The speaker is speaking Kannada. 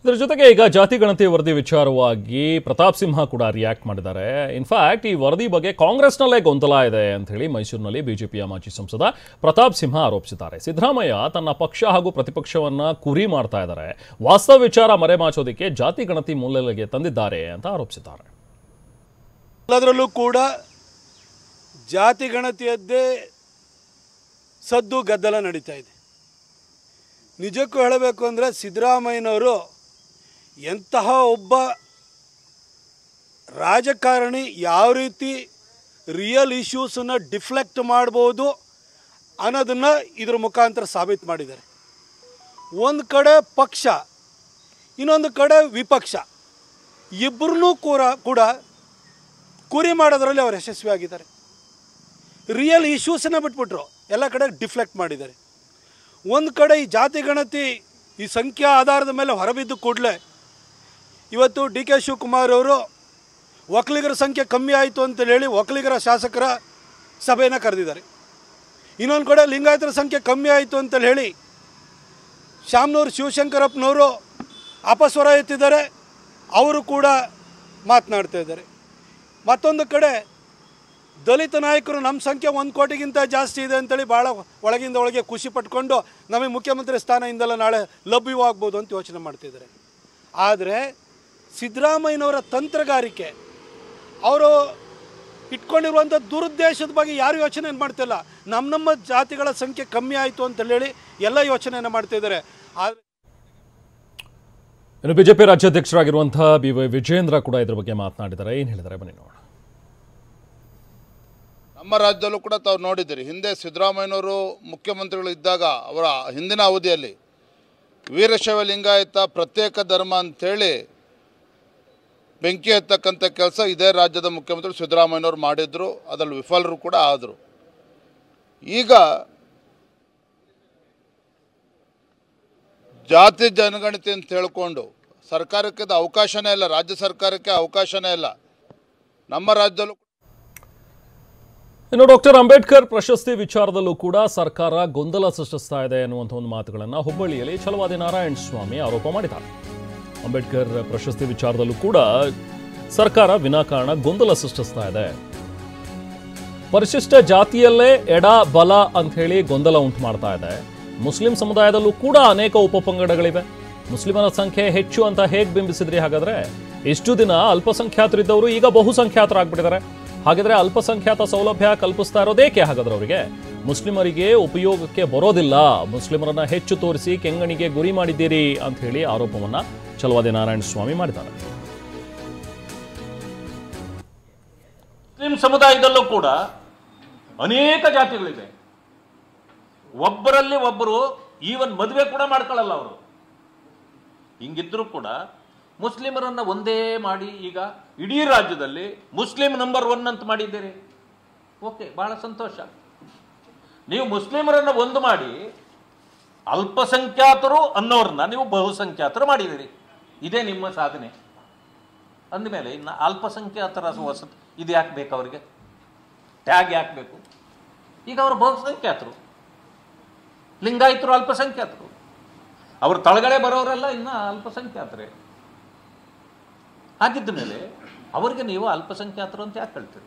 ಇದರ ಜೊತೆಗೆ ಈಗ ಜಾತಿ ಗಣತಿ ವರದಿ ವಿಚಾರವಾಗಿ ಪ್ರತಾಪ್ ಸಿಂಹ ಕೂಡ ರಿಯಾಕ್ಟ್ ಮಾಡಿದ್ದಾರೆ. ಇನ್ಫ್ಯಾಕ್ಟ್ ಈ ವರದಿ ಬಗ್ಗೆ ಕಾಂಗ್ರೆಸ್ನಲ್ಲೇ ಗೊಂದಲ ಇದೆ ಅಂತ ಹೇಳಿ ಮೈಸೂರಿನಲ್ಲಿ ಬಿಜೆಪಿಯ ಮಾಜಿ ಸಂಸದ ಪ್ರತಾಪ್ ಸಿಂಹ ಆರೋಪಿಸಿದ್ದಾರೆ. ಸಿದ್ದರಾಮಯ್ಯ ತನ್ನ ಪಕ್ಷ ಹಾಗೂ ಪ್ರತಿಪಕ್ಷವನ್ನ ಕುರಿ ಮಾಡ್ತಾ ಇದ್ದಾರೆ, ವಾಸ್ತವ ವಿಚಾರ ಮರೆಮಾಚೋದಕ್ಕೆ ಜಾತಿ ಗಣತಿ ಮೂಲೆಗೆ ತಂದಿದ್ದಾರೆ ಅಂತ ಆರೋಪಿಸಿದ್ದಾರೆ. ಎಲ್ಲದರಲ್ಲೂ ಕೂಡ ಜಾತಿ ಗಣತಿಯದ್ದೇ ಸದ್ದು ಗದ್ದಲ ನಡೀತಾ ಇದೆ. ನಿಜಕ್ಕೂ ಹೇಳಬೇಕು ಅಂದರೆ ಸಿದ್ದರಾಮಯ್ಯನವರು ಎಂತಹ ಒಬ್ಬ ರಾಜಕಾರಣಿ ಯಾವ ರೀತಿ ರಿಯಲ್ ಇಶ್ಯೂಸನ್ನು ಡಿಫ್ಲೆಕ್ಟ್ ಮಾಡ್ಬೋದು ಅನ್ನೋದನ್ನು ಇದ್ರ ಮುಖಾಂತರ ಸಾಬೀತು ಮಾಡಿದ್ದಾರೆ. ಒಂದು ಕಡೆ ಪಕ್ಷ, ಇನ್ನೊಂದು ಕಡೆ ವಿಪಕ್ಷ, ಇಬ್ಬರನ್ನೂ ಕೂಡ ಕುರಿ ಮಾಡೋದ್ರಲ್ಲಿ ಅವರು ಯಶಸ್ವಿಯಾಗಿದ್ದಾರೆ. ರಿಯಲ್ ಇಶ್ಯೂಸನ್ನು ಬಿಟ್ಬಿಟ್ರು, ಎಲ್ಲ ಕಡೆ ಡಿಫ್ಲೆಕ್ಟ್ ಮಾಡಿದ್ದಾರೆ. ಒಂದು ಕಡೆ ಈ ಜಾತಿ ಗಣತಿ ಈ ಸಂಖ್ಯಾ ಆಧಾರದ ಮೇಲೆ ಹೊರಬಿದ್ದು ಕೂಡಲೇ ಇವತ್ತು ಡಿ ಕೆ ಶಿವಕುಮಾರ್ ಅವರು ಒಕ್ಕಲಿಗರ ಸಂಖ್ಯೆ ಕಮ್ಮಿ ಆಯಿತು ಅಂತೇಳಿ ಹೇಳಿ ಒಕ್ಕಲಿಗರ ಶಾಸಕರ ಸಭೆಯನ್ನು ಕರೆದಿದ್ದಾರೆ. ಇನ್ನೊಂದು ಕಡೆ ಲಿಂಗಾಯತರ ಸಂಖ್ಯೆ ಕಮ್ಮಿ ಆಯಿತು ಅಂತೇಳಿ ಹೇಳಿ ಶಾಮನೂರು ಶಿವಶಂಕರಪ್ಪನವರು ಅಪಸ್ವರ ಎತ್ತಿದ್ದಾರೆ, ಅವರು ಕೂಡ ಮಾತನಾಡ್ತಾ ಇದ್ದಾರೆ. ಮತ್ತೊಂದು ಕಡೆ ದಲಿತ ನಾಯಕರು ನಮ್ಮ ಸಂಖ್ಯೆ 1 ಕೋಟಿಗಿಂತ ಜಾಸ್ತಿ ಇದೆ ಅಂತೇಳಿ ಭಾಳ ಒಳಗಿಂದ ಒಳಗೆ ಖುಷಿ ಪಟ್ಕೊಂಡು ನಮಗೆ ಮುಖ್ಯಮಂತ್ರಿ ಸ್ಥಾನದಿಂದಲ್ಲ ನಾಳೆ ಲಭ್ಯವಾಗ್ಬೋದು ಅಂತ ಯೋಚನೆ ಮಾಡ್ತಿದ್ದಾರೆ. ಆದರೆ ಸಿದ್ದರಾಮಯ್ಯನವರ ತಂತ್ರಗಾರಿಕೆ, ಅವರು ಇಟ್ಕೊಂಡಿರುವಂಥ ದುರುದ್ದೇಶದ ಬಗ್ಗೆ ಯಾರು ಯೋಚನೆ ಮಾಡ್ತಿಲ್ಲ. ನಮ್ಮ ಜಾತಿಗಳ ಸಂಖ್ಯೆ ಕಮ್ಮಿ ಆಯಿತು ಅಂತ ಹೇಳಿ ಎಲ್ಲ ಯೋಚನೆಯನ್ನು ಮಾಡ್ತಿದ್ದಾರೆ. ಆದರೆ ಇನ್ನು ಬಿಜೆಪಿ ರಾಜ್ಯಾಧ್ಯಕ್ಷರಾಗಿರುವಂತಹ ಬಿ.ವೈ. ವಿಜೇಂದ್ರ ಕೂಡ ಇದ್ರ ಬಗ್ಗೆ ಮಾತನಾಡಿದ್ದಾರೆ. ಏನು ಹೇಳಿದ್ದಾರೆ ಬನ್ನಿ ನೋಡೋಣ. ನಮ್ಮ ರಾಜ್ಯದಲ್ಲೂ ಕೂಡ ತಾವು ನೋಡಿದ್ದೀರಿ, ಹಿಂದೆ ಸಿದ್ದರಾಮಯ್ಯನವರು ಮುಖ್ಯಮಂತ್ರಿಗಳು ಇದ್ದಾಗ ಅವರ ಹಿಂದಿನ ಅವಧಿಯಲ್ಲಿ ವೀರಶೈವ ಲಿಂಗಾಯತ ಪ್ರತ್ಯೇಕ ಧರ್ಮ ಅಂಥೇಳಿ ಬೆಂಕಿ ಎತ್ತಕ್ಕಂಥ ಕೆಲಸ ಇದೇ ರಾಜ್ಯದ ಮುಖ್ಯಮಂತ್ರಿ ಸಿದ್ದರಾಮಯ್ಯನವರು ಮಾಡಿದರು, ಅದರಲ್ಲಿ ವಿಫಲರು ಕೂಡ ಆದರು. ಈಗ ಜಾತಿ ಜನಗಣತಿ ಅಂತ ಹೇಳ್ಕೊಂಡು ಸರ್ಕಾರಕ್ಕೆ ಅವಕಾಶನೇ ಇಲ್ಲ, ರಾಜ್ಯ ಸರ್ಕಾರಕ್ಕೆ ಅವಕಾಶನೇ ಇಲ್ಲ. ನಮ್ಮ ರಾಜ್ಯದಲ್ಲೂ ಇನ್ನು ಡಾಕ್ಟರ್ ಅಂಬೇಡ್ಕರ್ ಪ್ರಶಸ್ತಿ ವಿಚಾರದಲ್ಲೂ ಕೂಡ ಸರ್ಕಾರ ಗೊಂದಲ ಸೃಷ್ಟಿಸ್ತಾ ಇದೆ ಅನ್ನುವಂಥ ಒಂದು ಮಾತುಗಳನ್ನು ಹುಬ್ಬಳ್ಳಿಯಲ್ಲಿ ಛಲವಾದಿ ನಾರಾಯಣ ಸ್ವಾಮಿ ಆರೋಪ ಮಾಡಿದ್ದಾರೆ. ಅಂಬೇಡ್ಕರ್ ಪ್ರಶಸ್ತಿ ವಿಚಾರದಲ್ಲೂ ಕೂಡ ಸರ್ಕಾರ ವಿನಾಕಾರಣ ಗೊಂದಲ ಸೃಷ್ಟಿಸ್ತಾ ಇದೆ. ಪರಿಶಿಷ್ಟ ಜಾತಿಯಲ್ಲೇ ಎಡ ಬಲ ಅಂತ ಹೇಳಿ ಗೊಂದಲ ಉಂಟು ಮಾಡ್ತಾ ಇದೆ. ಮುಸ್ಲಿಂ ಸಮುದಾಯದಲ್ಲೂ ಕೂಡ ಅನೇಕ ಉಪಪಂಗಡಗಳಿವೆ. ಮುಸ್ಲಿಮರ ಸಂಖ್ಯೆ ಹೆಚ್ಚು ಅಂತ ಹೇಗೆ ಬಿಂಬಿಸಿದ್ರಿ? ಹಾಗಾದ್ರೆ ಇಷ್ಟು ದಿನ ಅಲ್ಪಸಂಖ್ಯಾತರಿದ್ದವರು ಈಗ ಬಹುಸಂಖ್ಯಾತರಾಗ್ಬಿಟ್ಟಿದ್ದಾರೆ. ಹಾಗಾದ್ರೆ ಅಲ್ಪಸಂಖ್ಯಾತ ಸೌಲಭ್ಯ ಕಲ್ಪಿಸ್ತಾ ಇರೋದೇಕೆ? ಹಾಗಾದ್ರೆ ಅವರಿಗೆ ಮುಸ್ಲಿಮರಿಗೆ ಉಪಯೋಗಕ್ಕೆ ಬರೋದಿಲ್ಲ, ಮುಸ್ಲಿಮರನ್ನ ಹೆಚ್ಚು ತೋರಿಸಿ ಕೆಂಗಣಿಗೆ ಗುರಿ ಮಾಡಿದ್ದೀರಿ ಅಂತ ಹೇಳಿ ಆರೋಪವನ್ನ ಛಲವಾದಿ ನಾರಾಯಣ ಸ್ವಾಮಿ ಮಾಡಿದ್ದಾರೆ. ಮುಸ್ಲಿಂ ಸಮುದಾಯದಲ್ಲೂ ಕೂಡ ಅನೇಕ ಜಾತಿಗಳಿವೆ. ಒಬ್ಬರಲ್ಲಿ ಒಬ್ಬರು ಈವನ್ ಮದುವೆ ಕೂಡ ಮಾಡ್ಕೊಳ್ಳಲ್ಲ ಅವರು. ಹಿಂಗಿದ್ರು ಕೂಡ ಮುಸ್ಲಿಮರನ್ನ ಒಂದೇ ಮಾಡಿ ಈಗ ಇಡೀ ರಾಜ್ಯದಲ್ಲಿ ಮುಸ್ಲಿಂ ನಂಬರ್ 1 ಅಂತ ಮಾಡಿದ್ದೀರಿ. ಓಕೆ, ಬಹಳ ಸಂತೋಷ. ನೀವು ಮುಸ್ಲಿಮರನ್ನ ಒಂದು ಮಾಡಿ ಅಲ್ಪಸಂಖ್ಯಾತರು ಅನ್ನೋರನ್ನ ನೀವು ಬಹುಸಂಖ್ಯಾತರು ಮಾಡಿದ್ದೀರಿ. ಇದೇ ನಿಮ್ಮ ಸಾಧನೆ. ಅಂದಮೇಲೆ ಇನ್ನು ಅಲ್ಪಸಂಖ್ಯಾತರ ವಸತಿ ಇದು ಯಾಕೆ ಬೇಕು? ಅವರಿಗೆ ಟ್ಯಾಗ್ ಯಾಕೆ ಬೇಕು? ಈಗ ಅವರು ಬಹುಸಂಖ್ಯಾತರು, ಲಿಂಗಾಯತರು ಅಲ್ಪಸಂಖ್ಯಾತರು, ಅವರು ತಳಗಡೆ ಬರೋರೆಲ್ಲ ಇನ್ನು ಅಲ್ಪಸಂಖ್ಯಾತರೇ. ಹಾಗಿದ್ದ ಮೇಲೆ ಅವರಿಗೆ ನೀವು ಅಲ್ಪಸಂಖ್ಯಾತರು ಅಂತ ಯಾಕೆ ಹೇಳ್ತೀರಿ?